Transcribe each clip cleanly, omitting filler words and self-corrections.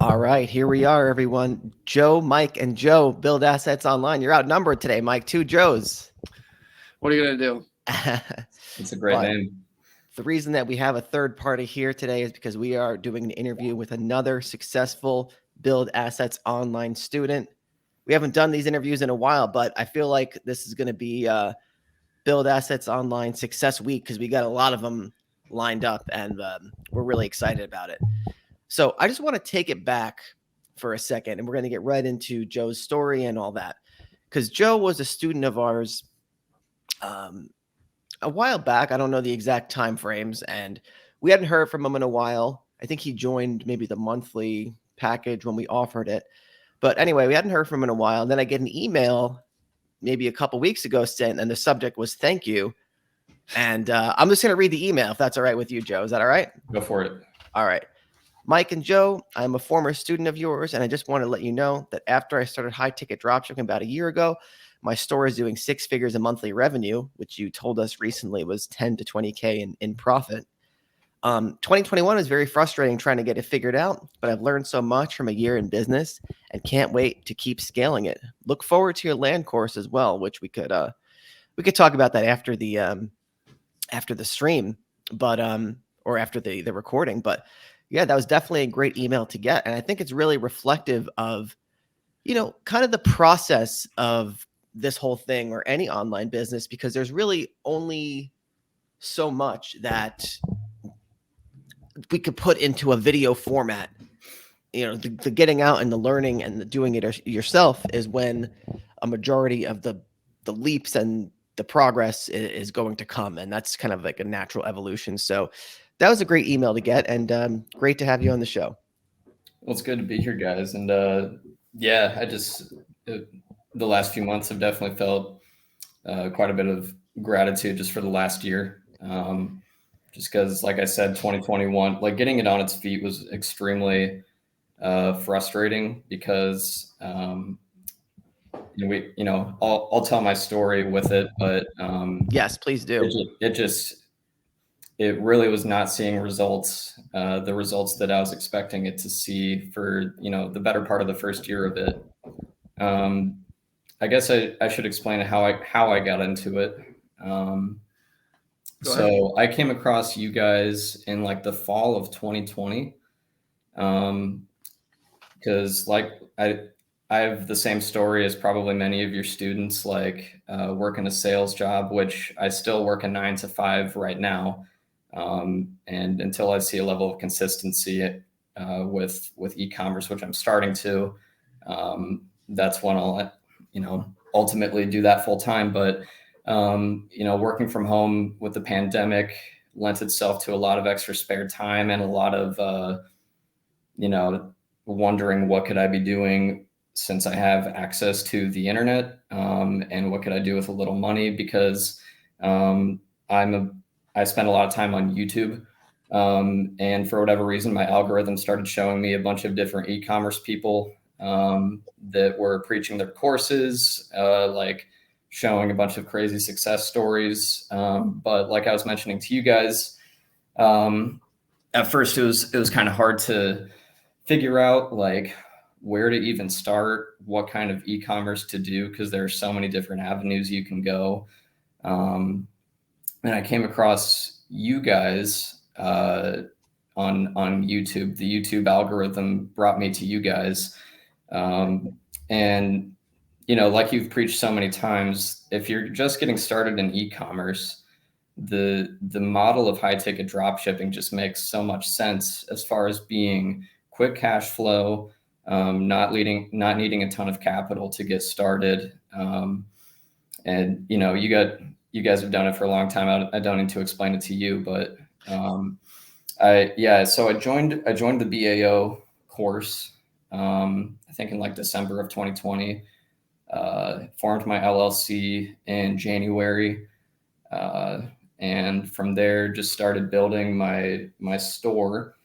All right, here we are, everyone. Joe, Mike, and Joe build assets online. You're outnumbered today, Mike. Two Joes. What are you going to do? It's a great But name. the reason that we have a third party here today is because we are doing an interview with another successful build assets online student. We haven't done these interviews in a while, but I feel like this is going to be build assets online success week because we got a lot of them lined up and we're really excited about it. So I just want to take it back for a second and we're going to get right into Joe's story and all that. Because Joe was a student of ours um, a while back. I don't know the exact time frames, and we hadn't heard from him in a while. I think he joined maybe the monthly package when we offered it. But anyway, we hadn't heard from him in a while. And then I get an email maybe a couple weeks ago sent, and the subject was thank you. And I'm just going to read the email if that's all right with you, Joe. Is that all right? Go for it. All right. Mike and Joe, I'm a former student of yours, and I just want to let you know that after I started high ticket dropshipping about a year ago, my store is doing 6 figures in monthly revenue, which you told us recently was 10 to 20K in profit. 2021 is very frustrating trying to get it figured out, but I've learned so much from a year in business and can't wait to keep scaling it. Look forward to your land course as well, which we could talk about that after the stream, but or after the recording, but yeah, that was definitely a great email to get. And I think it's really reflective of, kind of the process of this whole thing or any online business, because there's really only so much that we could put into a video format. The getting out and the learning and the doing it yourself is when a majority of the leaps and the progress is going to come. And that's kind of like a natural evolution. So that was a great email to get, and great to have you on the show. Well, it's good to be here, guys. And yeah, the last few months have definitely felt quite a bit of gratitude just for the last year. Just because, like I said, 2021, like getting it on its feet was extremely frustrating because I'll tell my story with it, but yes, please do. It really was not seeing results, the results that I was expecting it to see for, the better part of the first year of it. I guess I should explain how I got into it. So I came across you guys in like the fall of 2020. Because I have the same story as probably many of your students, like working a sales job, which I still work a 9 to 5 right now. And until I see a level of consistency with e-commerce, which I'm starting to, that's when I'll, ultimately do that full time. But, working from home with the pandemic lent itself to a lot of extra spare time and a lot of, wondering what could I be doing since I have access to the internet, and what could I do with a little money, because I spend a lot of time on YouTube, and for whatever reason, my algorithm started showing me a bunch of different e-commerce people that were preaching their courses, like showing a bunch of crazy success stories. But like I was mentioning to you guys, at first it was kind of hard to figure out like where to even start, what kind of e-commerce to do, because there are so many different avenues you can go. And I came across you guys on YouTube. The YouTube algorithm brought me to you guys. And, like you've preached so many times, if you're just getting started in e-commerce, the model of high ticket drop shipping just makes so much sense as far as being quick cash flow, not needing a ton of capital to get started. And you guys have done it for a long time. I don't need to explain it to you, but so I joined the BAO course, I think in like December of 2020, formed my LLC in January. And from there just started building my store.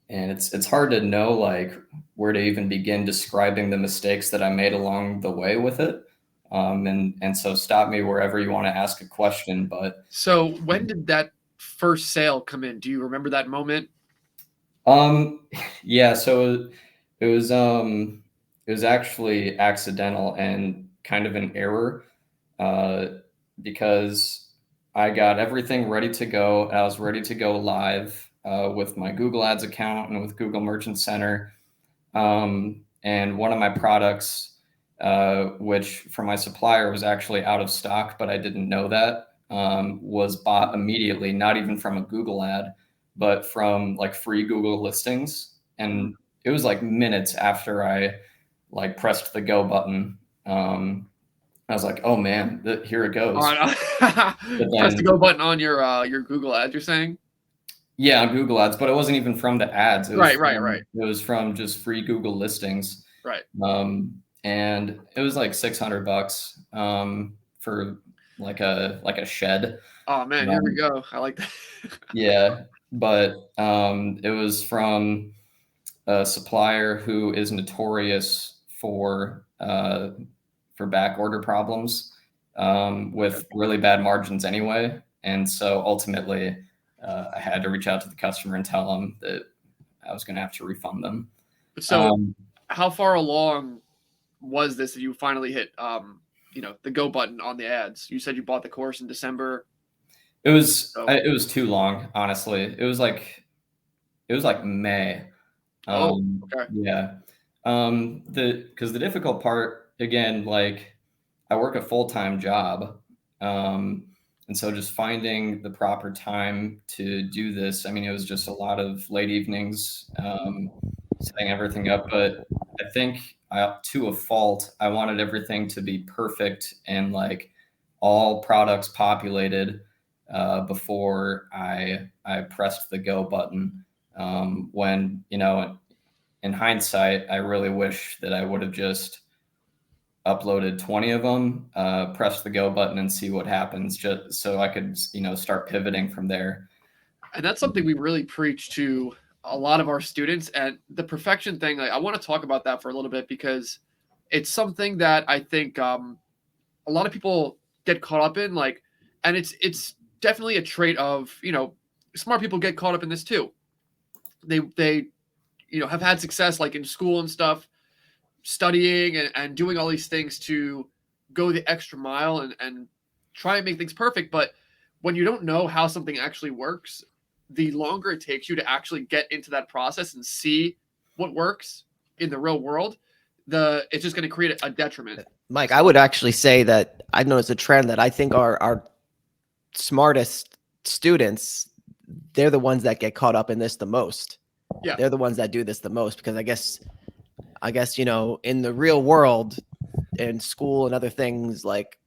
And it's hard to know like where to even begin describing the mistakes that I made along the way with it. And so stop me wherever you want to ask a question. But so when did that first sale come in? Do you remember that moment? Um, yeah, so it was it was actually accidental and kind of an error, uh, because I got everything ready to go. I was ready to go live with my Google Ads account and with Google Merchant Center. And one of my products, which from my supplier was actually out of stock, but I didn't know that, was bought immediately, not even from a Google ad, but from like free Google listings. And it was like minutes after I like pressed the go button. I was like, oh man, here it All goes. right. But Press the then, go button on your Google ads, you're saying? yeah, on Google ads, but it wasn't even from the ads. Right. It was from just free Google listings. Right. And it was like $600 for like a shed. Oh man, here we Um, go. I like that. yeah, but it was from a supplier who is notorious for back order problems with really bad margins anyway. And so ultimately, I had to reach out to the customer and tell them that I was going to have to refund them. So Um, how far along was this that you finally hit the go button on the ads? You said you bought the course in December. So it was too long, honestly. It was like May. okay. Yeah. Because the difficult part, again, like I work a full-time job. And so just finding the proper time to do this, I mean, it was just a lot of late evenings, setting everything up. But I think to a fault, I wanted everything to be perfect and like all products populated before I pressed the go button. When, in hindsight, I really wish that I would have just uploaded 20 of them, press the go button and see what happens, just so I could, start pivoting from there. And that's something we really preach to a lot of our students. And the perfection thing, like, I want to talk about that for a little bit because it's something that I think a lot of people get caught up in. Like, and it's definitely a trait of smart people get caught up in this too. They have had success like in school and stuff, studying and doing all these things to go the extra mile and try and make things perfect. But when you don't know how something actually works, the longer it takes you to actually get into that process and see what works in the real world, it's just going to create a detriment. Mike, I So, would actually say that I've noticed a trend that I think our smartest students, they're the ones that get caught up in this the most. yeah, They're the ones that do this the most because I guess, in the real world, in school and other things, like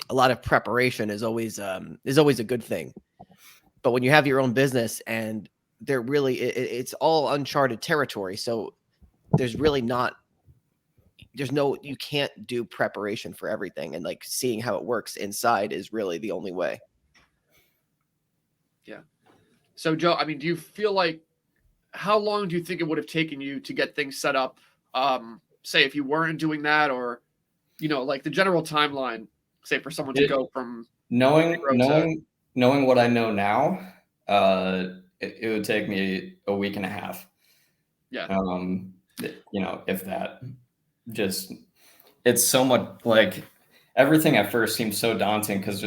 a lot of preparation is always a good thing. But when you have your own business and they're really it's all uncharted territory. So there's really not there's no you can't do preparation for everything, and like seeing how it works inside is really the only way. yeah. So, Joe, I mean, do you feel like how long do you think it would have taken you to get things set up? Say if you weren't doing that, or like the general timeline, say for someone to It, go from knowing zero to knowing knowing what I know now, it would take me a week and a half. yeah, Um, if that. Just it's so much like everything at first seems so daunting because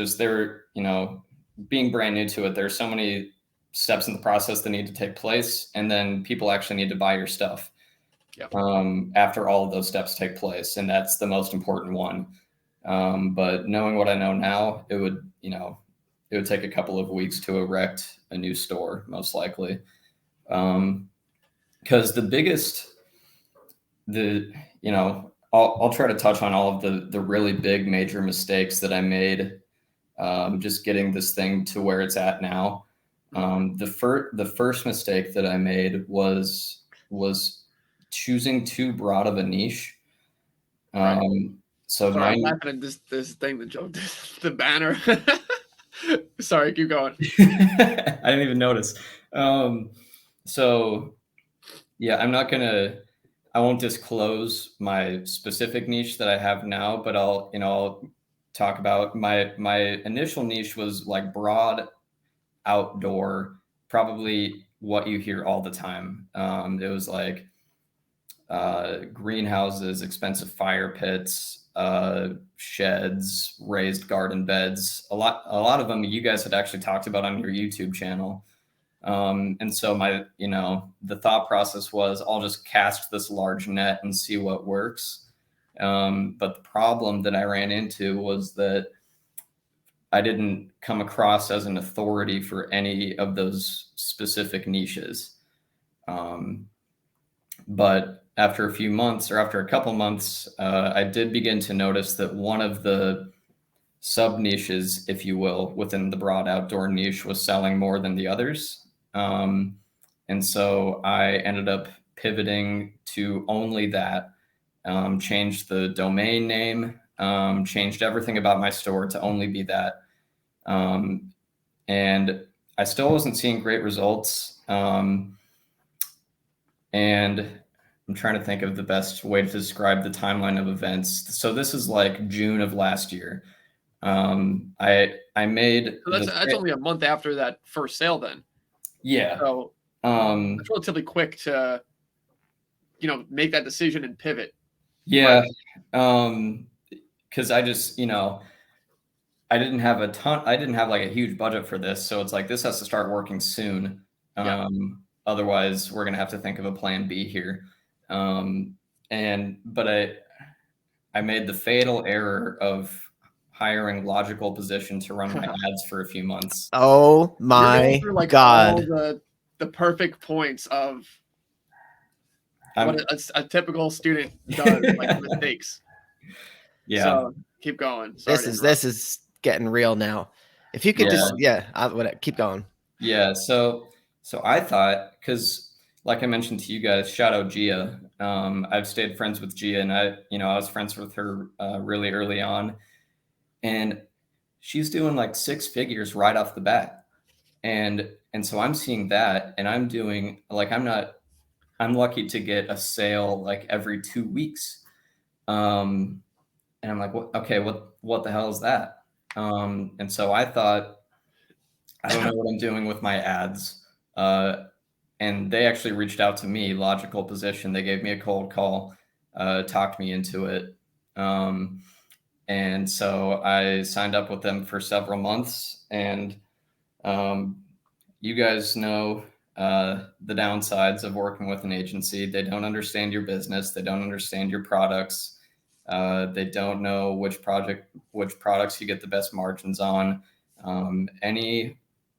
being brand new to it, there's so many steps in the process that need to take place, and then people actually need to buy your stuff yeah. after all of those steps take place, and that's the most important one. But knowing what I know now, it would take a couple of weeks to erect a new store, most likely. Because I'll try to touch on all of the really big major mistakes that I made, just getting this thing to where it's at now. The first mistake that I made was choosing too broad of a niche. Right. So Sorry, I'm 90 laughing at this thing, the joke, the banner. Sorry, keep going. I didn't even notice. So yeah, I won't disclose my specific niche that I have now, but I'll talk about my initial niche was like broad outdoor, probably what you hear all the time. It was like greenhouses, expensive fire pits, sheds, raised garden beds. A lot of them you guys had actually talked about on your YouTube channel. And so the thought process was, I'll just cast this large net and see what works. But the problem that I ran into was that I didn't come across as an authority for any of those specific niches. But after a few months, or after a couple months, I did begin to notice that one of the sub niches, if you will, within the broad outdoor niche was selling more than the others. And so I ended up pivoting to only that, changed the domain name, changed everything about my store to only be that. And I still wasn't seeing great results. And I'm trying to think of the best way to describe the timeline of events. So this is like June of last year. I made So that's only a month after that first sale then. Yeah. So it's relatively quick to, make that decision and pivot. Yeah. Because I just, I didn't have like a huge budget for this. So it's like, this has to start working soon. Otherwise we're going to have to think of a plan B here. But I made the fatal error of hiring Logical Position to run my ads for a few months. Oh my God. All the perfect points of what a typical student does, like mistakes. Yeah. So keep going. This is getting real now. If you could keep going. Yeah. So I thought, because like I mentioned to you guys, shout out Gia. I've stayed friends with Gia, and I was friends with her really early on, and she's doing like 6 figures right off the bat. And so I'm seeing that, and I'm doing like, I'm lucky to get a sale like every 2 weeks. And I'm like, what the hell is that? And so I thought, I don't know what I'm doing with my ads. And they actually reached out to me, Logical Position. They gave me a cold call, talked me into it. And so I signed up with them for several months. And you guys know the downsides of working with an agency. They don't understand your business. They don't understand your products. They don't know which products you get the best margins on.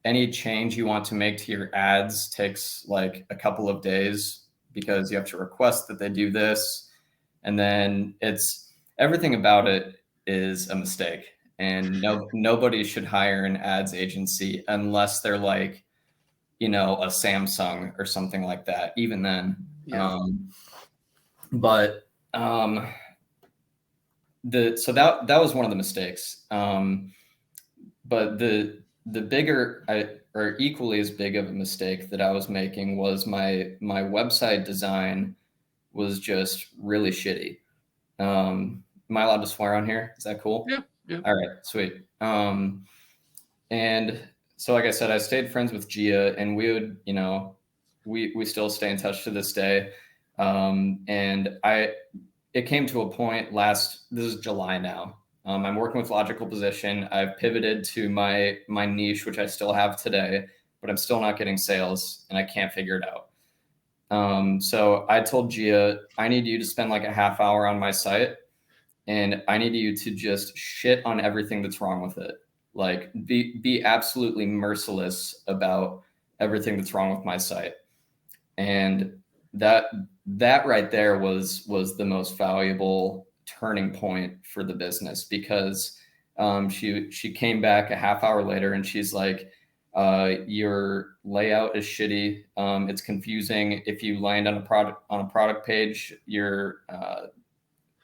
Any change you want to make to your ads takes like a couple of days, because you have to request that they do this. And then everything about it is a mistake. And nobody should hire an ads agency unless they're like, a Samsung or something like that. Even then. Yeah. So that was one of the mistakes. But the bigger, or equally as big of a mistake that I was making was my website design was just really shitty. Am I allowed to swear on here? Is that cool? Yeah. All right, sweet. And so, like I said, I stayed friends with Gia, and we would, we still stay in touch to this day. And it came to a point this is July now. I'm working with Logical Position. I've pivoted to my niche, which I still have today, but I'm still not getting sales, and I can't figure it out. So I told Gia, I need you to spend like a half hour on my site, and I need you to just shit on everything that's wrong with it. Like be absolutely merciless about everything that's wrong with my site. And that right there was the most valuable turning point for the business, because she came back a half hour later and she's like, your layout is shitty. It's confusing. If you land on a product page, you're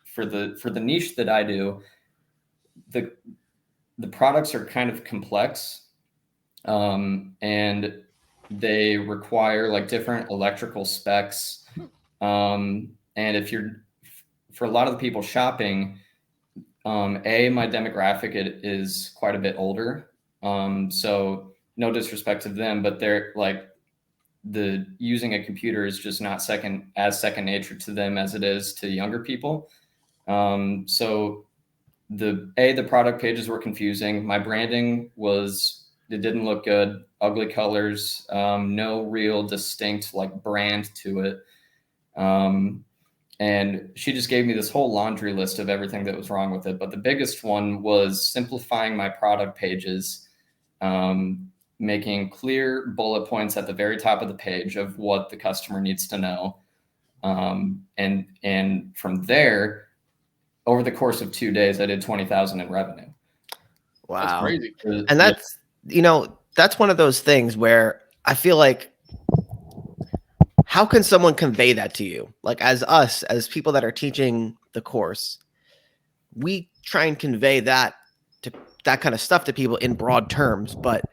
for the niche that I do, the products are kind of complex, and they require like different electrical specs. And for a lot of the people shopping, my demographic is quite a bit older. So no disrespect to them, but they're like, the using a computer is just not second nature to them as it is to younger people. So the product pages were confusing. My branding it didn't look good, ugly colors, no real distinct like brand to it. And she just gave me this whole laundry list of everything that was wrong with it. But the biggest one was simplifying my product pages, making clear bullet points at the very top of the page of what the customer needs to know. And from there, over the course of 2 days, I did 20,000 in revenue. Wow. That's crazy. And that's, that's one of those things where I feel like, how can someone convey that to you? Like as people that are teaching the course, we try and convey that kind of stuff to people in broad terms, but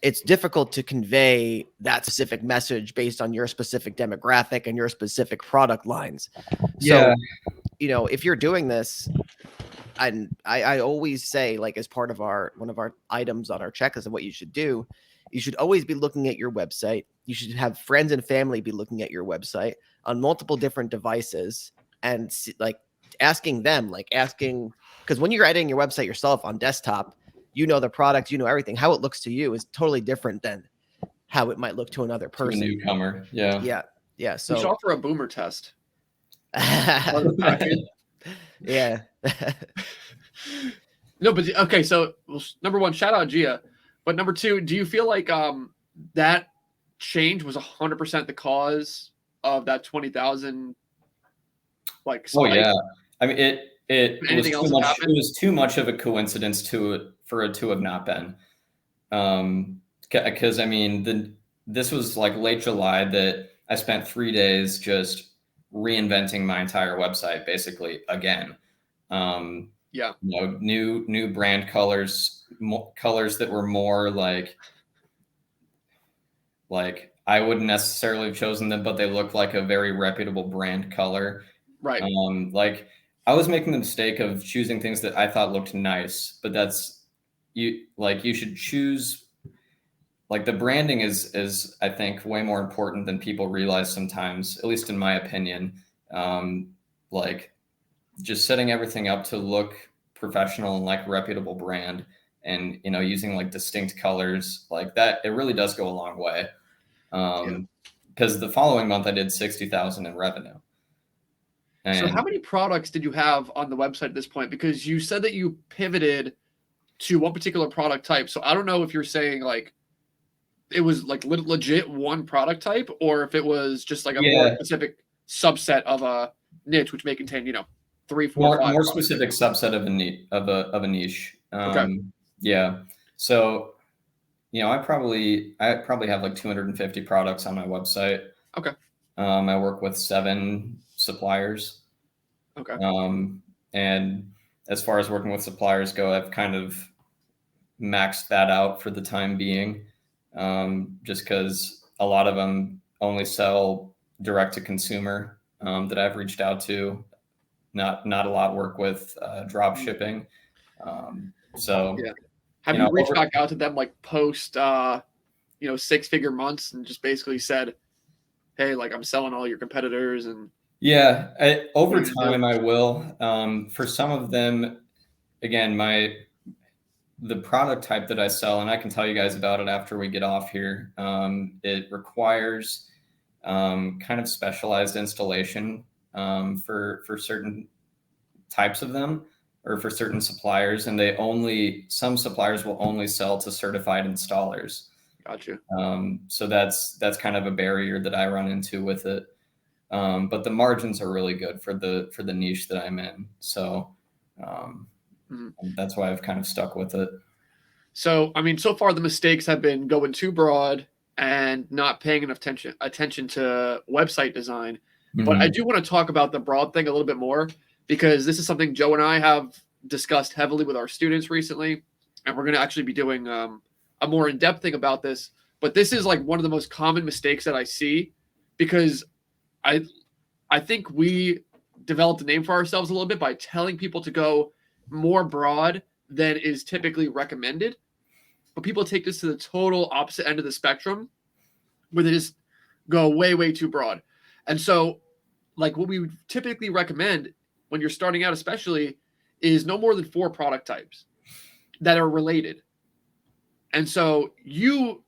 it's difficult to convey that specific message based on your specific demographic and your specific product lines. So, if you're doing this, and I always say, like, as part of one of our items on our checklist of what you should do, you should always be looking at your website. You should have friends and family be looking at your website on multiple different devices and asking them, because when you're editing your website yourself on desktop, the product, everything. How it looks to you is totally different than how it might look to another person. To a newcomer. Yeah. Yeah. So you should offer a boomer test. Yeah. No, but okay. So number one, shout out Gia. But number two, do you feel like that change was 100% the cause of that 20,000? Like, spike? Oh yeah. I mean, it was Anything else too much. happen? It was too much of a coincidence for it to have not been. Because I mean, this was like late July that I spent 3 days just reinventing my entire website basically again. Yeah. New brand colors, colors that were more like I wouldn't necessarily have chosen them, but they look like a very reputable brand color. Right. Like I was making the mistake of choosing things that I thought looked nice, but you should choose, like, the branding is I think way more important than people realize sometimes, at least in my opinion. Like just setting everything up to look professional and like a reputable brand, and using like distinct colors like that, it really does go a long way. Because the following month I did 60,000 in revenue. So how many products did you have on the website at this point? Because you said that you pivoted to one particular product type. So I don't know if you're saying like it was like legit one product type, or if it was just like a more specific subset of a niche, which may contain 3, 4, 5 more specific subset of a niche. Okay. Yeah. So I probably have like 250 products on my website. Okay. I work with 7 suppliers. Okay. And as far as working with suppliers go, I've kind of maxed that out for the time being, just because a lot of them only sell direct to consumer, that I've reached out to. Not a lot work with drop shipping. So yeah. Have you reached back out to them like post 6-figure months and just basically said, hey, like I'm selling all your competitors? And over time I will. For some of them, again, the product type that I sell, and I can tell you guys about it after we get off here, it requires kind of specialized installation for certain types of them, or for certain suppliers, and some suppliers will only sell to certified installers. Gotcha. So that's kind of a barrier that I run into with it. But the margins are really good for the niche that I'm in. So that's why I've kind of stuck with it. So, I mean, so far the mistakes have been going too broad and not paying enough attention to website design. Mm-hmm. But I do want to talk about the broad thing a little bit more, because this is something Joe and I have discussed heavily with our students recently. And we're going to actually be doing a more in-depth thing about this. But this is like one of the most common mistakes that I see, because I think we developed a name for ourselves a little bit by telling people to go more broad than is typically recommended. But people take this to the total opposite end of the spectrum, where they just go way too broad. And so, like, what we would typically recommend when you're starting out, especially, is no more than 4 product types that are related. And so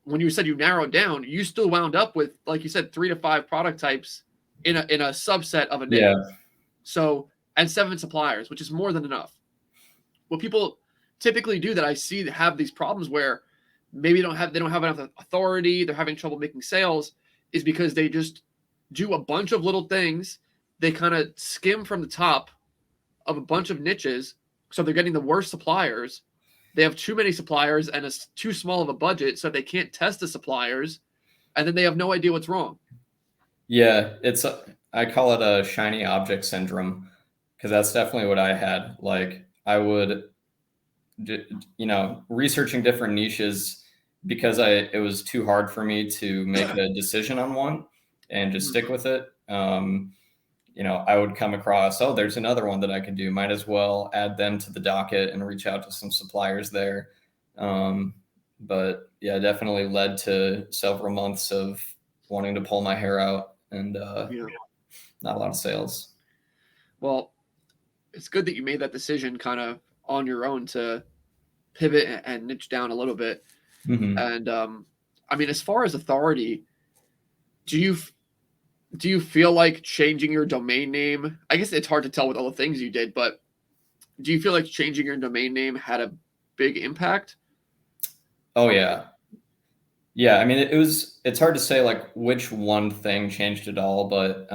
when you said you narrowed down, you still wound up with, like you said, 3 to 5 product types in a subset of a niche. Yeah. So, and 7 suppliers, which is more than enough. What people typically do that I see that have these problems where maybe they don't have enough authority, they're having trouble making sales, is because they just do a bunch of little things. They kind of skim from the top of a bunch of niches, so they're getting the worst suppliers. They have too many suppliers and it's too small of a budget, so they can't test the suppliers, and then they have no idea what's wrong. Yeah, I call it a shiny object syndrome, because that's definitely what I had. Like, I would, researching different niches, because it was too hard for me to make a decision on one and just stick with it. I would come across, oh, there's another one that I could do. Might as well add them to the docket and reach out to some suppliers there. But yeah, definitely led to several months of wanting to pull my hair out and not a lot of sales. Well, it's good that you made that decision kind of on your own to pivot and niche down a little bit. Mm-hmm. And I mean, as far as authority, do you feel like changing your domain name? I guess it's hard to tell with all the things you did, but do you feel like changing your domain name had a big impact? Oh yeah. Yeah, I mean, it's hard to say like which one thing changed it all, but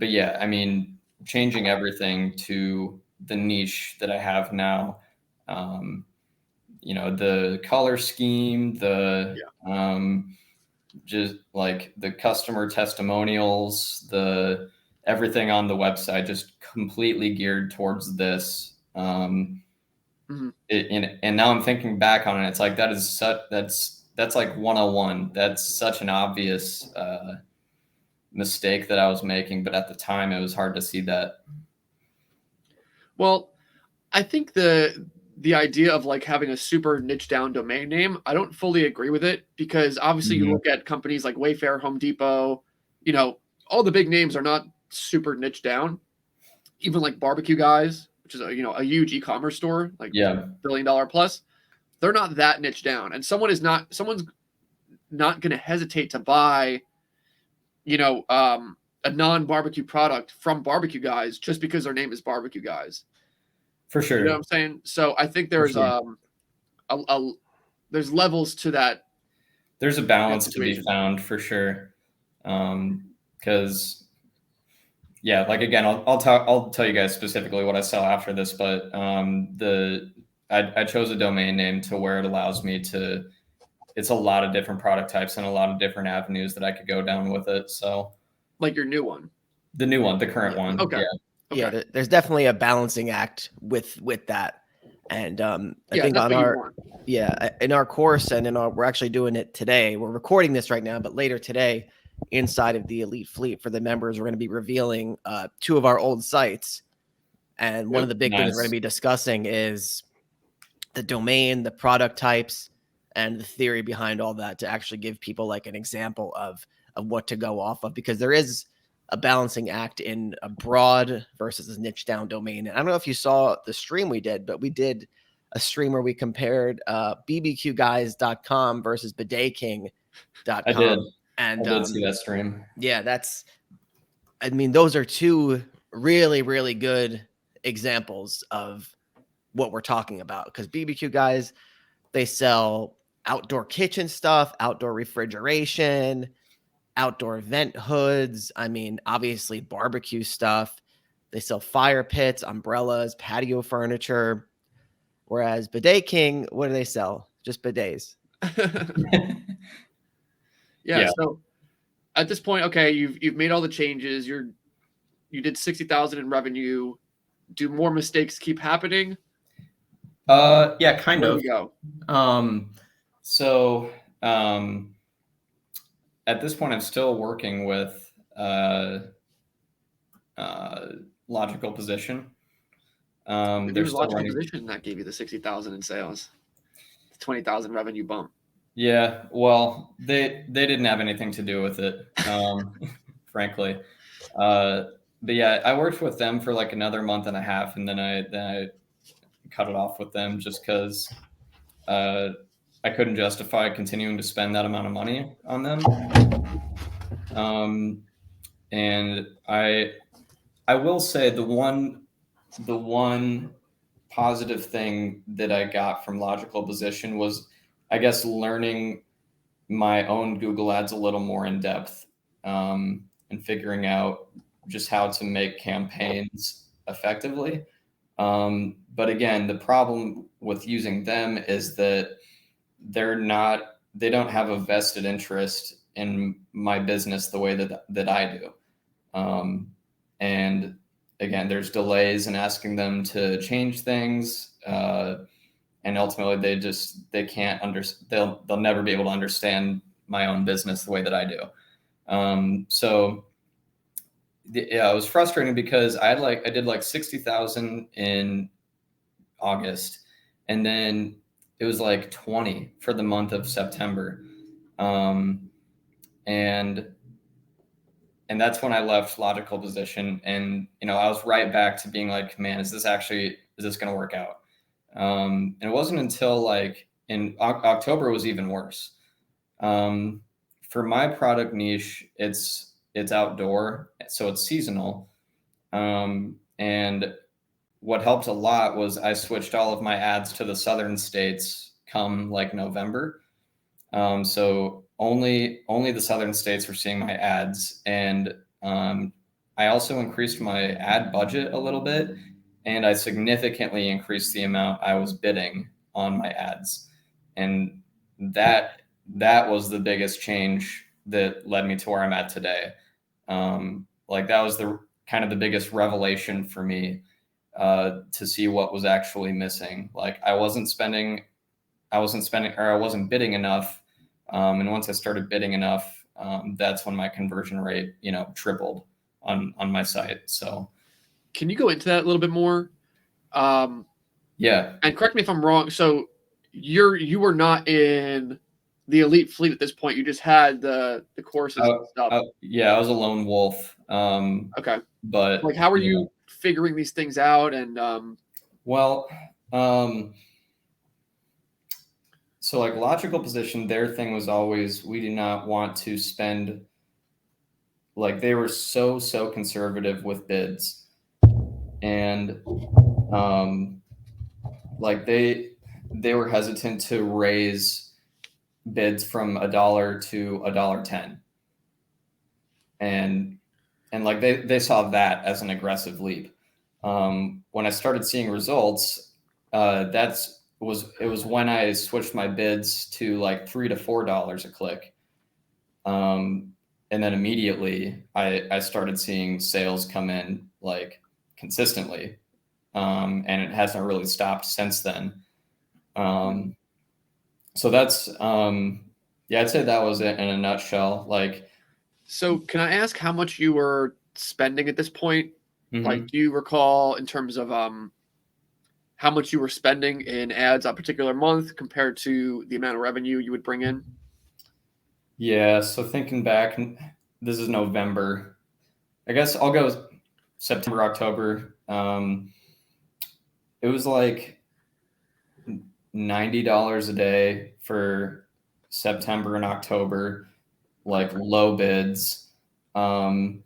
yeah, I mean, changing everything to the niche that I have now, the color scheme, just like the customer testimonials, the everything on the website, just completely geared towards this. And now I'm thinking back on it, it's like that's like 101. That's such an obvious mistake that I was making, but at the time it was hard to see that. Well, I think the idea of like having a super niche down domain name, I don't fully agree with it, because obviously you look at companies like Wayfair, Home Depot, all the big names are not super niche down. Even like Barbecue Guys, which is a huge e-commerce store, like $1 billion plus, they're not that niche down. And someone's not going to hesitate to buy, a non-barbecue product from Barbecue Guys just because their name is Barbecue Guys. For sure. You know what I'm saying? So I think there's there's levels to that. There's a balance to be found for sure. Because like, again, I'll tell you guys specifically what I saw after this, but I chose a domain name to where it allows me to, it's a lot of different product types and a lot of different avenues that I could go down with it. So like your new one, the current one. Okay. Yeah. Okay. Yeah, there's definitely a balancing act with that. And I think on in our course and we're actually doing it today. We're recording this right now, but later today, inside of the Elite Fleet for the members, we're going to be revealing 2 of our old sites. And one of the big things we're going to be discussing is the domain, the product types, and the theory behind all that, to actually give people like an example of what to go off of, because there is a balancing act in a broad versus a niche down domain. And I don't know if you saw the stream we did, but we did a stream where we compared bbqguys.com versus bidetking.com. I did. And I did see that stream. Yeah, those are 2 really, really good examples of what we're talking about, because BBQ Guys, they sell outdoor kitchen stuff, outdoor refrigeration, outdoor vent hoods. I mean, obviously barbecue stuff. They sell fire pits, umbrellas, patio furniture. Whereas Bidet King, what do they sell? Just bidets. Yeah. So at this point, okay, you've made all the changes. You did 60,000 in revenue. Do more mistakes keep happening? Yeah, kind Where of. do we go? So at this point, I'm still working with Logical Position. There's Logical Position that gave you the 60,000 in sales, the 20,000 revenue bump. Yeah, well, they didn't have anything to do with it, frankly. But yeah, I worked with them for like another month and a half, and then I cut it off with them just because I couldn't justify continuing to spend that amount of money on them. And I will say the one positive thing that I got from Logical Position was, I guess, learning my own Google Ads a little more in depth, and figuring out just how to make campaigns effectively. But again, the problem with using them is that they don't have a vested interest in my business the way that I do. And again, there's delays in asking them to change things. And ultimately they can't they'll never be able to understand my own business the way that I do. So yeah, it was frustrating because I did like 60,000 in August, and then it was like 20 for the month of September. And that's when I left Logical Position, and I was right back to being like, man, is this going to work out? And it wasn't until like in October was even worse. For my product niche, it's outdoor, so it's seasonal. And what helped a lot was I switched all of my ads to the southern states come like November. So only the southern states were seeing my ads, and I also increased my ad budget a little bit, and I significantly increased the amount I was bidding on my ads, and that was the biggest change that led me to where I'm at today. Like that was the kind of the biggest revelation for me, to see what was actually missing. Like I wasn't bidding enough. And once I started bidding enough, that's when my conversion rate, tripled on my site. So Can you go into that a little bit more? yeah. And correct me if I'm wrong. So you were not in the elite fleet at this point. You just had the courses and stuff. Yeah, I was a lone wolf. Okay. But Like, how are you figuring these things out? And well, so like Logical Position, their thing was always, we do not want to spend, like they were so conservative with bids, and like they were hesitant to raise bids from $1 to $1.10, and like they saw that as an aggressive leap. When I started seeing results, it was when I switched my bids to like $3 to $4 a click. And then immediately I started seeing sales come in like consistently. And it hasn't really stopped since then. So that's, yeah, I'd say that was it in a nutshell. Like, so can I ask how much you were spending at this point? mm-hmm. Like, do you recall in terms of how much you were spending in ads a particular month compared to the amount of revenue you would bring in? Yeah, so thinking back, this is November. I guess I'll go September, October. It was like $90 a day for September and October, like low bids. And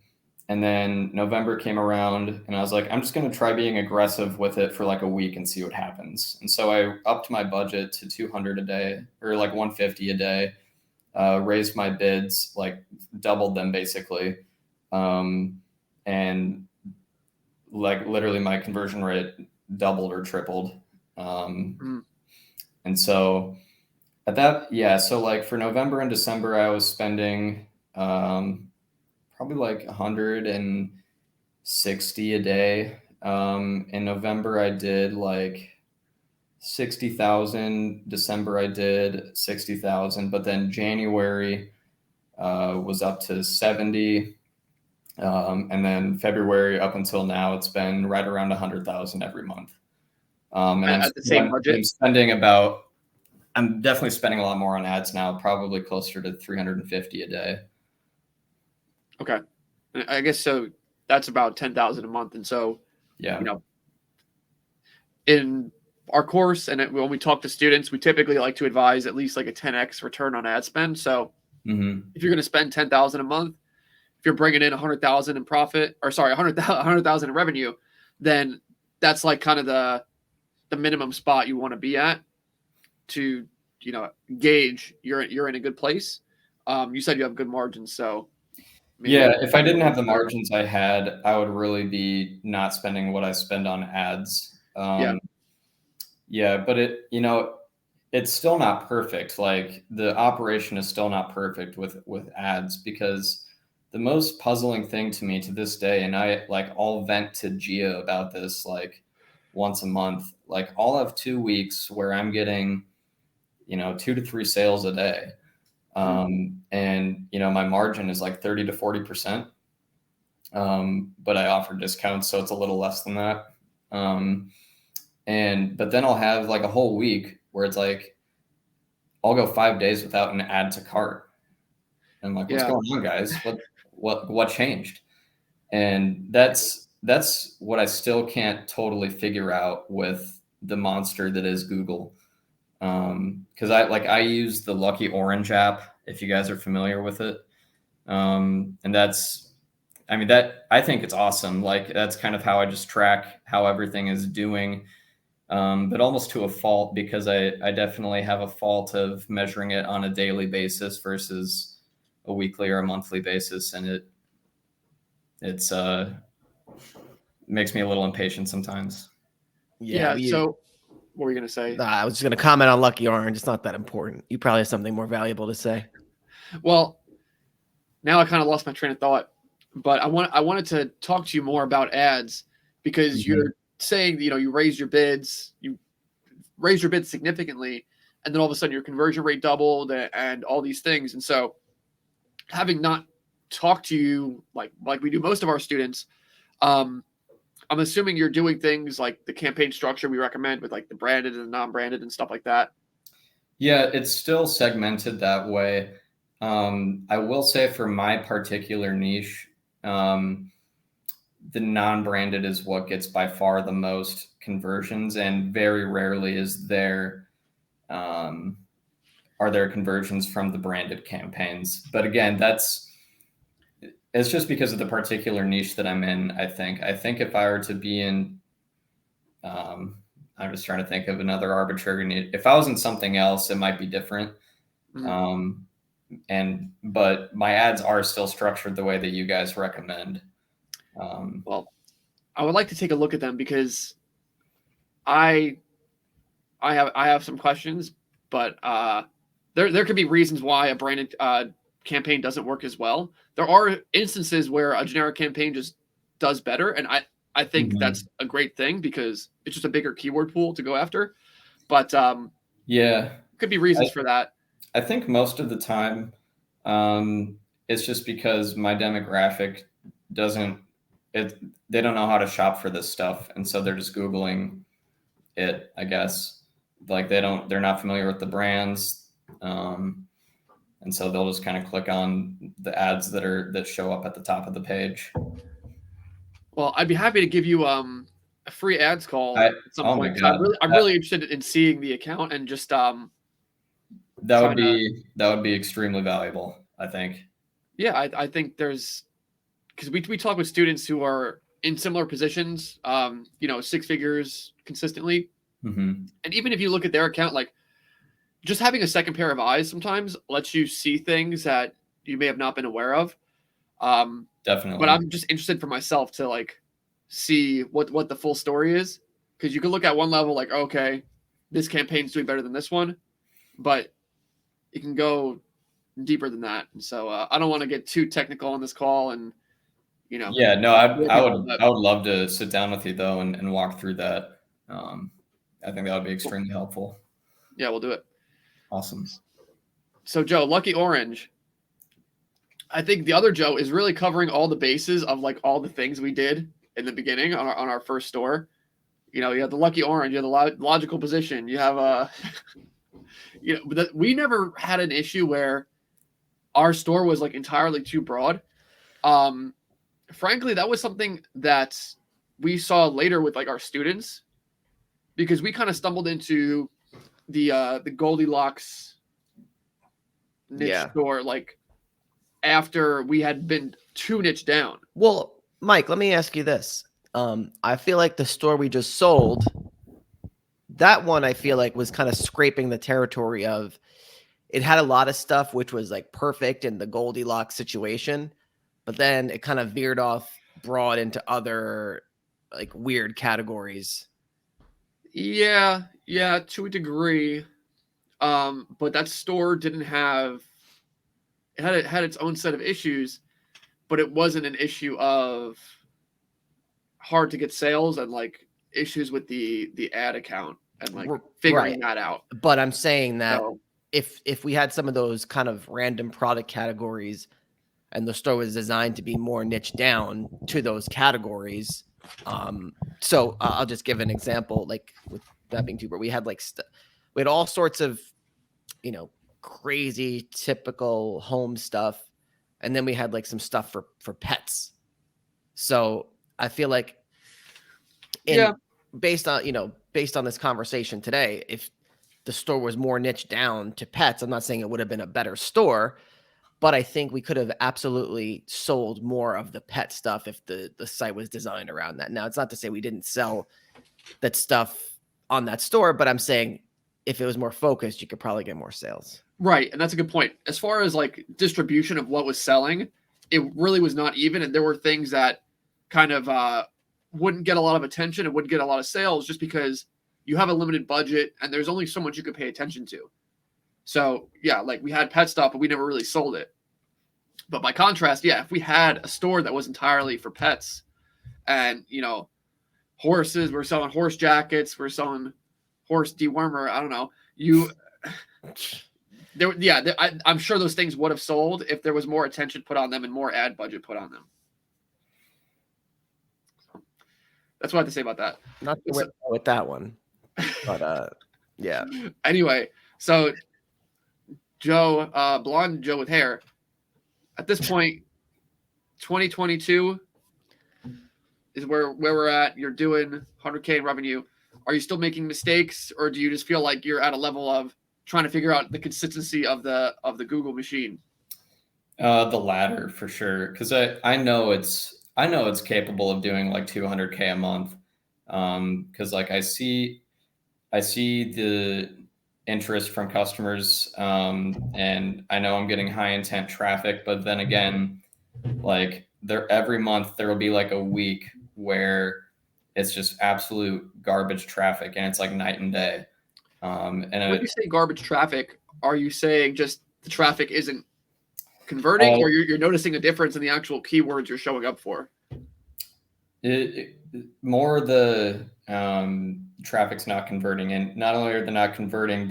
then November came around, and I was like, I'm just going to try being aggressive with it for like a week and see what happens. And so I upped my budget to 200 a day, or like 150 a day. Raised my bids, like doubled them basically. And like literally my conversion rate doubled or tripled. And so at that, yeah, so like for November and December, I was spending probably like 160 a day. In November, I did like 60,000. December, I did 60,000, but then January was up to 70. And then February up until now, it's been right around 100,000 every month. And At the same budget? I'm spending about, I'm definitely spending a lot more on ads now, probably closer to 350 a day. Okay. I guess so. That's about 10,000 a month. And so, Yeah. you know, in our course and when we talk to students, we typically like to advise at least like a 10x return on ad spend. So if you're going to spend 10,000 a month, if you're bringing in 100,000 in profit, or sorry, 100,000 in revenue, then that's like kind of the minimum spot you want to be at to, gauge you're in a good place. You said you have good margins, so maybe Yeah, you're if I didn't have the better. margins I had, I would really be not spending what I spend on ads. Yeah. Yeah, but it's still not perfect. Like the operation is still not perfect with ads, because the most puzzling thing to me to this day, and I'll vent to Gia about this like once a month. Like I'll have 2 weeks where I'm getting, 2 to 3 sales a day. And my margin is like 30 to 40%. But I offer discounts, so it's a little less than that. But then I'll have like a whole week where it's like I'll go 5 days without an add to cart. And I'm like, what's going on, guys? What changed? And that's what I still can't totally figure out with the monster that is Google. Because I use the Lucky Orange app, if you guys are familiar with it. And I think it's awesome. Like that's kind of how I just track how everything is doing. But almost to a fault, because I definitely have a fault of measuring it on a daily basis versus a weekly or a monthly basis. And it's makes me a little impatient sometimes. Yeah. So what were you going to say? I was just going to comment on Lucky Orange. It's not that important. You probably have something more valuable to say. Well, now I kind of lost my train of thought, but I wanted to talk to you more about ads, because you're saying, you raised your bids significantly, and then all of a sudden your conversion rate doubled and all these things. And so, having not talked to you like we do most of our students, I'm assuming you're doing things like the campaign structure we recommend with like the branded and the non-branded and stuff like that. Yeah, it's still segmented that way. I will say for my particular niche, the non-branded is what gets by far the most conversions, and very rarely are there conversions from the branded campaigns. But again, it's just because of the particular niche that I'm in. I think if I were to be in, I'm just trying to think of another arbitrary niche. If I was in something else, it might be different. But my ads are still structured the way that you guys recommend. Well, I would like to take a look at them, because I have some questions, but there could be reasons why a branded campaign doesn't work as well. There are instances where a generic campaign just does better, and I think that's a great thing, because it's just a bigger keyword pool to go after. But yeah, could be reasons for that. I think most of the time, it's just because my demographic they don't know how to shop for this stuff, and so they're just Googling it, I guess. Like they're not familiar with the brands, and so they'll just kind of click on the ads that show up at the top of the page. Well, I'd be happy to give you a free ads call at some point. My God. I'm really interested in seeing the account and just that would be extremely valuable, I think. Yeah, I think because we talk with students who are in similar positions, 6 figures consistently. And even if you look at their account, like just having a second pair of eyes sometimes lets you see things that you may have not been aware of. Definitely. But I'm just interested for myself to like see what the full story is, because you can look at one level like, okay, this campaign's doing better than this one, but it can go deeper than that. And so I don't want to get too technical on this call, and Yeah, no, I would love to sit down with you though and walk through that. I think that would be extremely helpful. Yeah, we'll do it. Awesome. So Joe, Lucky Orange, I think the other Joe is really covering all the bases of like all the things we did in the beginning on our first store. You have the Lucky Orange, you have the logical position, you have But we never had an issue where our store was like entirely too broad. Frankly, that was something that we saw later with like our students, because we kind of stumbled into the Goldilocks niche Yeah. store like after we had been too niche down. Well, Mike, let me ask you this. I feel like the store we just sold, that one I feel like was kind of scraping the territory of, it had a lot of stuff which was like perfect in the Goldilocks situation, but then it kind of veered off broad into other like weird categories. Yeah, to a degree. But that store didn't have it had its own set of issues, but it wasn't an issue of hard to get sales and like issues with the ad account and like figuring that out. But I'm saying that So if we had some of those kind of random product categories and the store was designed to be more niche down to those categories. So I'll just give an example, like with that being tuber, we had like we had all sorts of, crazy typical home stuff, and then we had like some stuff for pets. So I feel like, based on this conversation today, if the store was more niche down to pets, I'm not saying it would have been a better store, but I think we could have absolutely sold more of the pet stuff if the site was designed around that. Now, it's not to say we didn't sell that stuff on that store, but I'm saying if it was more focused, you could probably get more sales. Right, and that's a good point. As far as like distribution of what was selling, it really was not even, and there were things that kind of wouldn't get a lot of attention and wouldn't get a lot of sales just because you have a limited budget and there's only so much you could pay attention to. So yeah, like we had pet stuff, but we never really sold it. But by contrast, yeah, if we had a store that was entirely for pets and, horses, we're selling horse jackets, we're selling horse dewormer, I don't know. I'm sure those things would have sold if there was more attention put on them and more ad budget put on them. That's what I have to say about that. Not with that one, but yeah. Anyway, so Joe, blonde Joe with hair. At this point, 2022 is where we're at. You're doing 100K in revenue. Are you still making mistakes, or do you just feel like you're at a level of trying to figure out the consistency of the Google machine? The latter for sure, because I know it's capable of doing like 200K a month. Because like I see the interest from customers, and I know I'm getting high intent traffic, but then again, like every month there will be like a week where it's just absolute garbage traffic, and it's like night and day. And when you say garbage traffic, are you saying just the traffic isn't converting, or you're noticing a difference in the actual keywords you're showing up for? More the traffic's not converting, and not only are they not converting,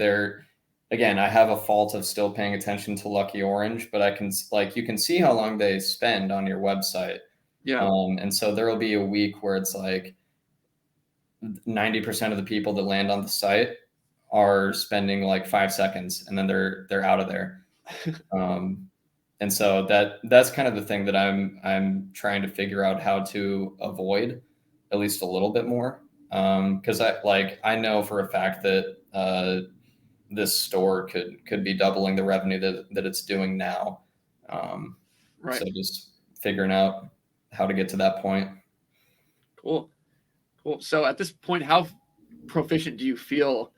again, I have a fault of still paying attention to Lucky Orange, but you can see how long they spend on your website. Yeah. And so there will be a week where it's like 90% of the people that land on the site are spending like 5 seconds, and then they're out of there. And so that's kind of the thing that I'm trying to figure out how to avoid at least a little bit more. Because I know for a fact that this store could be doubling the revenue that it's doing now. Right. So just figuring out how to get to that point. Cool. So at this point, how proficient do you feel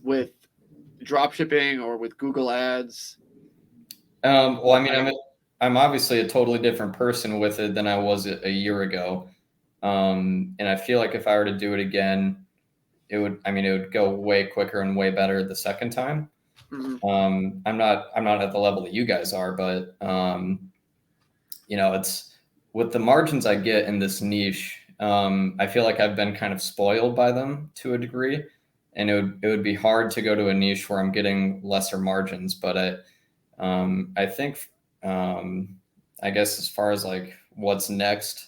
with dropshipping or with Google Ads? Well, I mean, I'm obviously a totally different person with it than I was a year ago. And I feel like if I were to do it again, it would go way quicker and way better the second time. Mm-hmm. I'm not at the level that you guys are, but it's with the margins I get in this niche. I feel like I've been kind of spoiled by them to a degree, and it would be hard to go to a niche where I'm getting lesser margins. But I think, I guess as far as like what's next,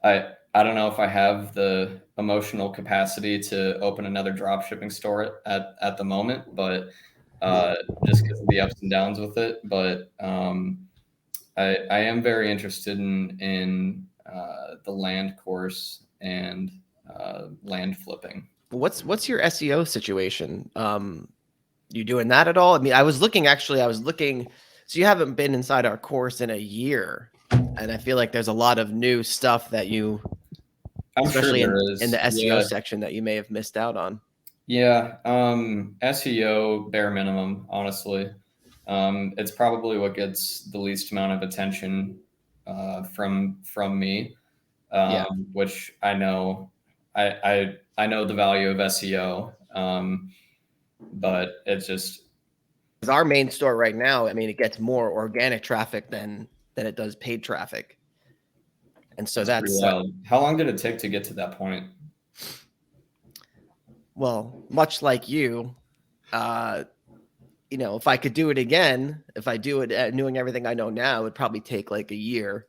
I don't know if I have the emotional capacity to open another drop shipping store at the moment, but just because of the ups and downs with it. But I am very interested in the land course and land flipping. What's your SEO situation? You doing that at all? I mean, I was looking. So you haven't been inside our course in a year, and I feel like there's a lot of new stuff that you, I'm sure especially there in the is. SEO section, that you may have missed out on. Yeah. SEO bare minimum, honestly. It's probably what gets the least amount of attention from me, Yeah. which I know. I know the value of SEO, but it's just 'Cause our main store right now, I mean, it gets more organic traffic than it does paid traffic, and so it's pretty that's wild. How long did it take to get to that point? well, much like you. If I could do it again, if I do it knowing everything I know now, it'd probably take like a year,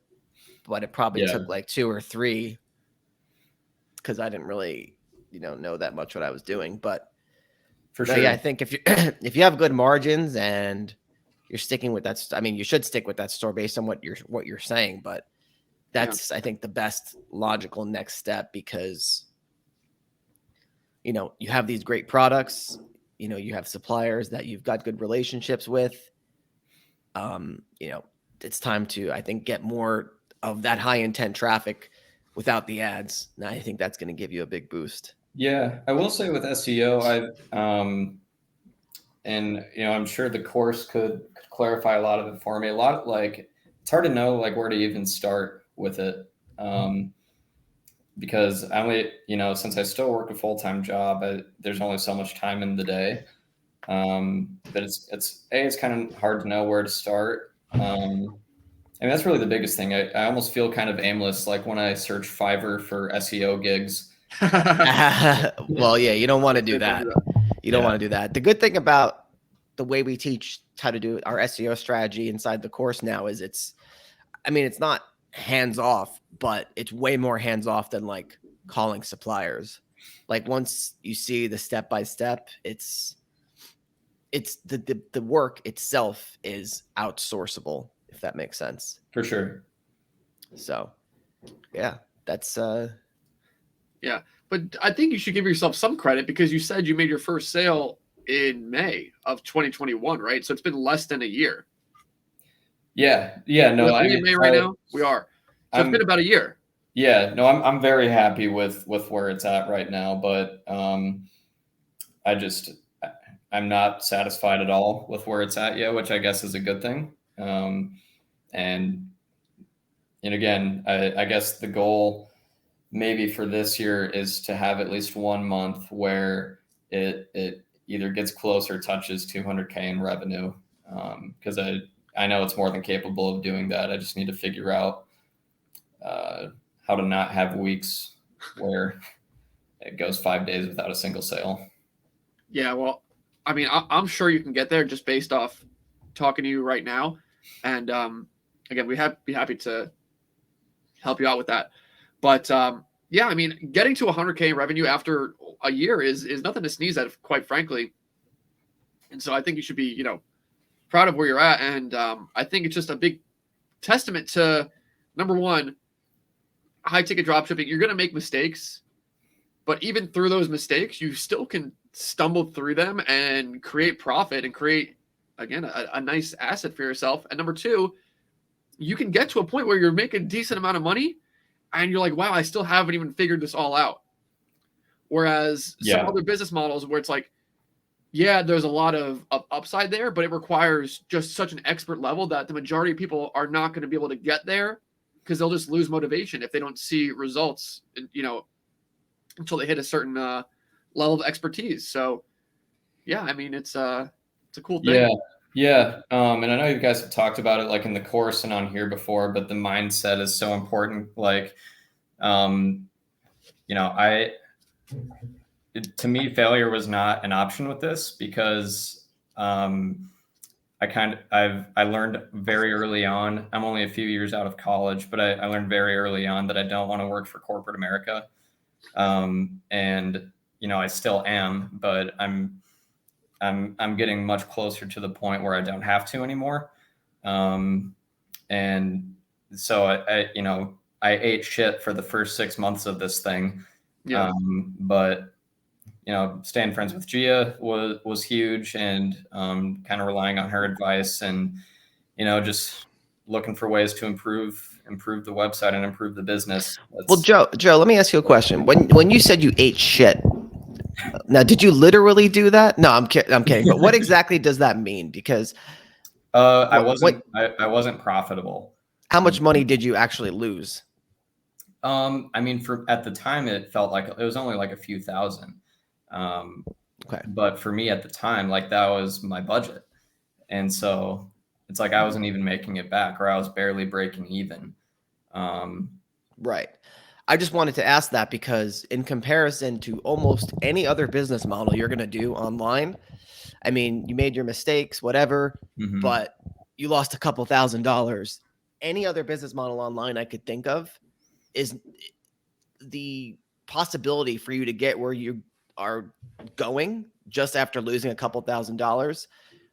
but it probably Yeah, took like 2 or 3 because I didn't really, know that much what I was doing. But for no, sure. yeah, I think if you if you have good margins and you're sticking with that, I mean, you should stick with that store based on what you're saying. But that's I think the best logical next step because you have these great products, you have suppliers that you've got good relationships with. It's time to, I think, get more of that high intent traffic without the ads. And I think that's going to give you a big boost. Yeah, I will say with SEO, and I'm sure the course could clarify a lot of it for me. A lot like it's hard to know like where to even start with it, because I only since I still work a full-time job, there's only so much time in the day. But it's kind of hard to know where to start. I mean, that's really the biggest thing. I almost feel kind of aimless, like when I search Fiverr for SEO gigs. Well, yeah, you don't want to do that. You don't Yeah. want to do that. The good thing about the way we teach how to do our SEO strategy inside the course now is it's not hands off, but it's way more hands off than like calling suppliers. Like once you see the step by step, it's the work itself is outsourceable, if that makes sense. For sure. So yeah, that's Yeah, but I think you should give yourself some credit because you said you made your first sale in May of 2021, right? So it's been less than a year. Yeah. No, Are we in May right now? We are. So it's been about a year. Yeah, no, I'm very happy with where it's at right now, but I'm not satisfied at all with where it's at yet, which I guess is a good thing. And again, I guess the goal maybe for this year is to have at least 1 month where it either gets close or touches 200K in revenue, because I know it's more than capable of doing that. I just need to figure out how to not have weeks where it goes 5 days without a single sale. Yeah, well, I mean, I'm sure you can get there just based off talking to you right now. And again, we have be happy to help you out with that. But yeah, I mean, getting to 100K revenue after a year is nothing to sneeze at, quite frankly. And so I think you should be, proud of where you're at. And I think it's just a big testament to, number one, high ticket dropshipping. You're going to make mistakes, but even through those mistakes, you still can stumble through them and create profit and create, again, a nice asset for yourself. And number two, you can get to a point where you're making a decent amount of money and you're like, wow, I still haven't even figured this all out. Whereas some other business models where it's like, yeah, there's a lot of upside there, but it requires just such an expert level that the majority of people are not going to be able to get there because they'll just lose motivation if they don't see results, until they hit a certain level of expertise. So, yeah, I mean, it's a cool thing. Yeah. And I know you guys have talked about it like in the course and on here before, but the mindset is so important. Like, to me, failure was not an option with this because I learned very early on. I'm only a few years out of college, but I learned very early on that I don't want to work for corporate America. And I still am, but I'm getting much closer to the point where I don't have to anymore. And so I ate shit for the first 6 months of this thing. Yeah. But staying friends with Gia was huge, and kind of relying on her advice, and just looking for ways to improve the website and improve the business. Well, Joe, let me ask you a question. When you said you ate shit, now did you literally do that? No, I'm kidding. But what exactly does that mean? Because I what I wasn't profitable. how much money did you actually lose? I mean, at the time, it felt like it was only like a few thousand. Okay. But for me at the time, like, that was my budget. And so it's like I wasn't even making it back, or I was barely breaking even. Right. I just wanted to ask that because in comparison to almost any other business model you're going to do online, I mean, you made your mistakes, whatever, but you lost a couple $1,000s. Any other business model online I could think of is the possibility for you to get where you are going just after losing a couple $1,000s.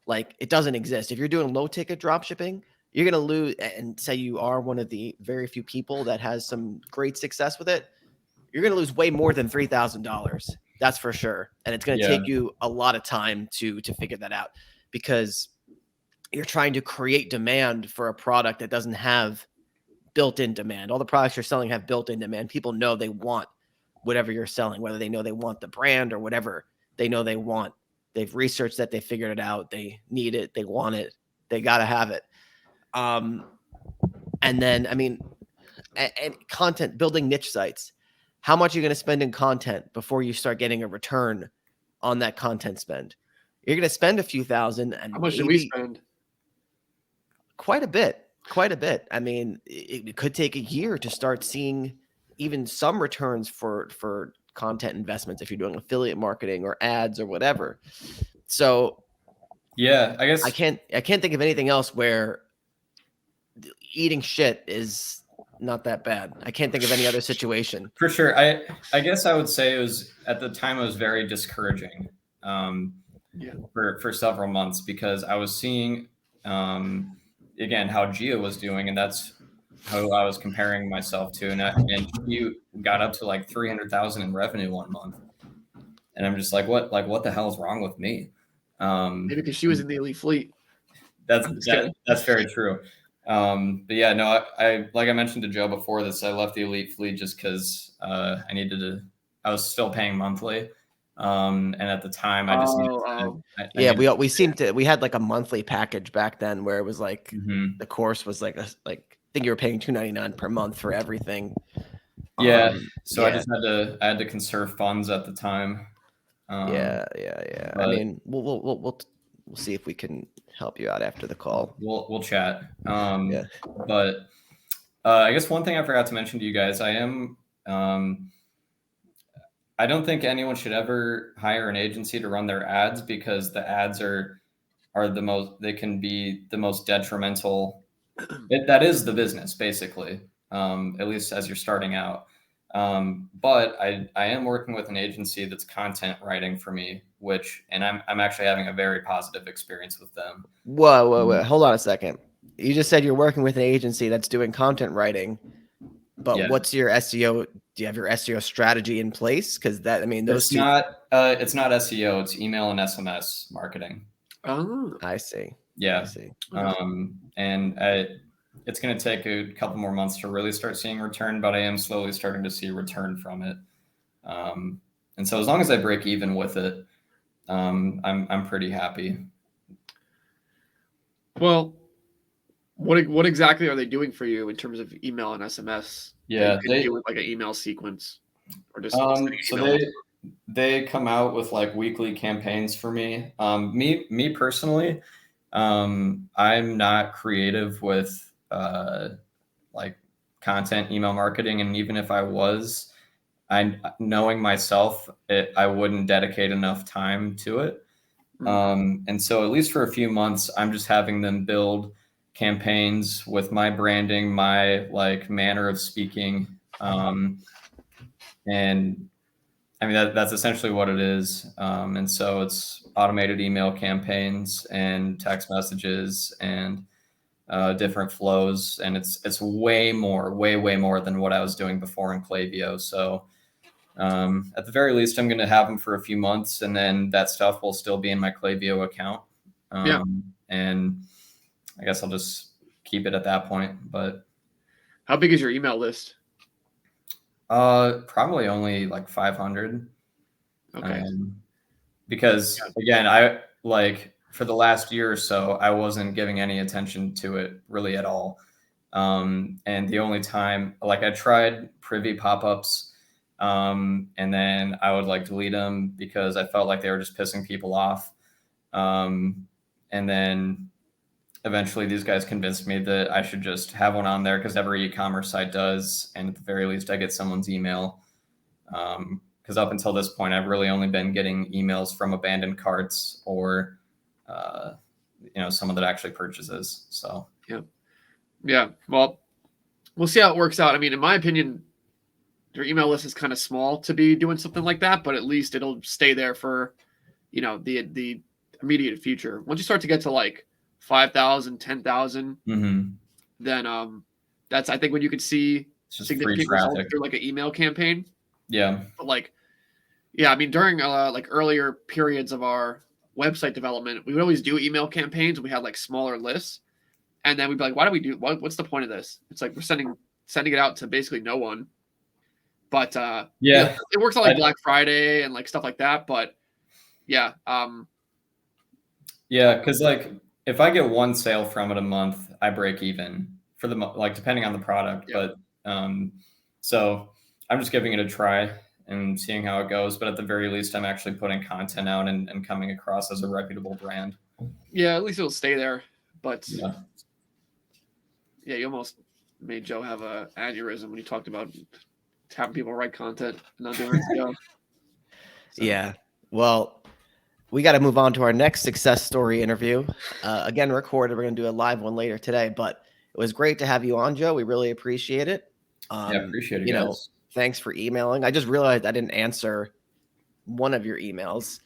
Like, it doesn't exist. If you're doing low ticket drop shipping, you're going to lose, and say you are one of the very few people that has some great success with it, you're going to lose way more than $3,000. That's for sure. And it's going to take you a lot of time to figure that out, because you're trying to create demand for a product that doesn't have built-in demand. All the products you're selling have built-in demand. People know they want whatever you're selling, whether they know they want the brand or whatever they know they want. They've researched that, they figured it out, they need it, they want it, they got to have it. And then, I mean, and content, building niche sites. How much are you going to spend in content before you start getting a return on that content spend? You're going to spend a few thousand, and How much did we spend? Quite a bit. I mean, it could take a year to start seeing even some returns for content investments if you're doing affiliate marketing or ads or whatever. So yeah, I guess I can't think of anything else where eating shit is not that bad. I can't think of any other situation. For sure. I guess I would say it was, at the time, it was very discouraging, for several months, because I was seeing, again, how Gia was doing, and that's who I was comparing myself to. And she got up to like 300,000 in revenue one month. And I'm just like, what the hell is wrong with me? Maybe because she was in the elite fleet. That's very true. But yeah, no, I like I mentioned to Joe before this, I left the elite fleet just because I was still paying monthly. And at the time, I just we had like a monthly package back then where it was like the course was like I think you were paying $299 per month for everything. Yeah. I had to conserve funds at the time. Yeah. I mean, we'll see if we can help you out after the call. We'll chat. But I guess one thing I forgot to mention to you guys, I don't think anyone should ever hire an agency to run their ads, because the ads they can be the most detrimental. That is the business, basically, at least as you're starting out. But I am working with an agency that's content writing for me, and I'm actually having a very positive experience with them. Whoa. Hold on a second. You just said you're working with an agency that's doing content writing, but what's your SEO? Do you have your SEO strategy in place? Because it's not SEO, it's email and SMS marketing. Oh, I see. Yeah. I see. And it's going to take a couple more months to really start seeing return, but I am slowly starting to see a return from it. And so as long as I break even with it, I'm pretty happy. Well, what exactly are they doing for you in terms of email and SMS? Yeah, they do with like an email sequence, or just so they come out with like weekly campaigns for me. Me personally, I'm not creative with like content email marketing, and even if I was, knowing myself, I wouldn't dedicate enough time to it. And so at least for a few months, I'm just having them build campaigns with my branding, my like manner of speaking. And I mean, that's essentially what it is. And so it's automated email campaigns and text messages and different flows. And it's way more than what I was doing before in Klaviyo. So at the very least, I'm going to have them for a few months, and then that stuff will still be in my Klaviyo account. And I guess I'll just keep it at that point. But how big is your email list? Probably only like 500. Okay. Because again, I like for the last year or so, I wasn't giving any attention to it really at all. And the only time, like I tried privy pop-ups, and then I would like delete them because I felt like they were just pissing people off. And then eventually these guys convinced me that I should just have one on there because every e-commerce site does. And at the very least, I get someone's email. Because up until this point, I've really only been getting emails from abandoned carts or, someone that actually purchases. So, yeah. Well, we'll see how it works out. I mean, in my opinion, your email list is kind of small to be doing something like that, but at least it'll stay there for, the immediate future. Once you start to get to like 5,000, 10,000, then that's, I think, when you could see significant results through like an email campaign. Yeah. But I mean, during like earlier periods of our website development, we would always do email campaigns. We had like smaller lists, and then we'd be like, why do we do, what's the point of this? It's like, we're sending it out to basically no one. But it works on like Black Friday and like stuff like that. But yeah. Because like if I get one sale from it a month, I break even for the like depending on the product. Yeah. But so I'm just giving it a try and seeing how it goes. But at the very least, I'm actually putting content out and coming across as a reputable brand. Yeah, at least it'll stay there. But you almost made Joe have an aneurysm when you talked about having people write content and not doing it. So. Yeah. Well, we got to move on to our next success story interview. Again, recorded. We're going to do a live one later today, but it was great to have you on, Joe. We really appreciate it. Appreciate it, guys. Thanks for emailing. I just realized I didn't answer one of your emails.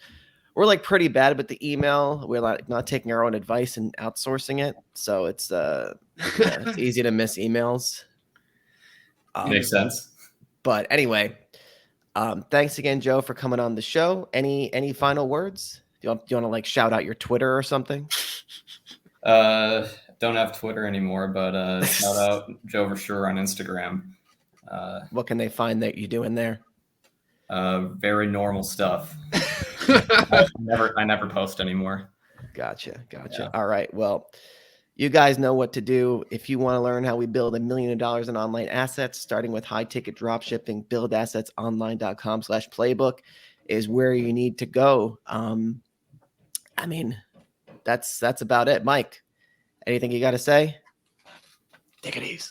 We're like pretty bad with the email. We're like not taking our own advice and outsourcing it. So it's it's easy to miss emails. Makes sense. But anyway, thanks again, Joe, for coming on the show. Any final words? Do you want to like shout out your Twitter or something? Don't have Twitter anymore, but shout out Joe Versure on Instagram. What can they find that you're doing there? Very normal stuff. I never post anymore. Gotcha. Yeah. All right. Well, you guys know what to do. If you want to learn how we build $1 million in online assets, starting with high ticket dropshipping, buildassetsonline.com/playbook is where you need to go. I mean, that's about it. Mike, anything you got to say? Take it easy.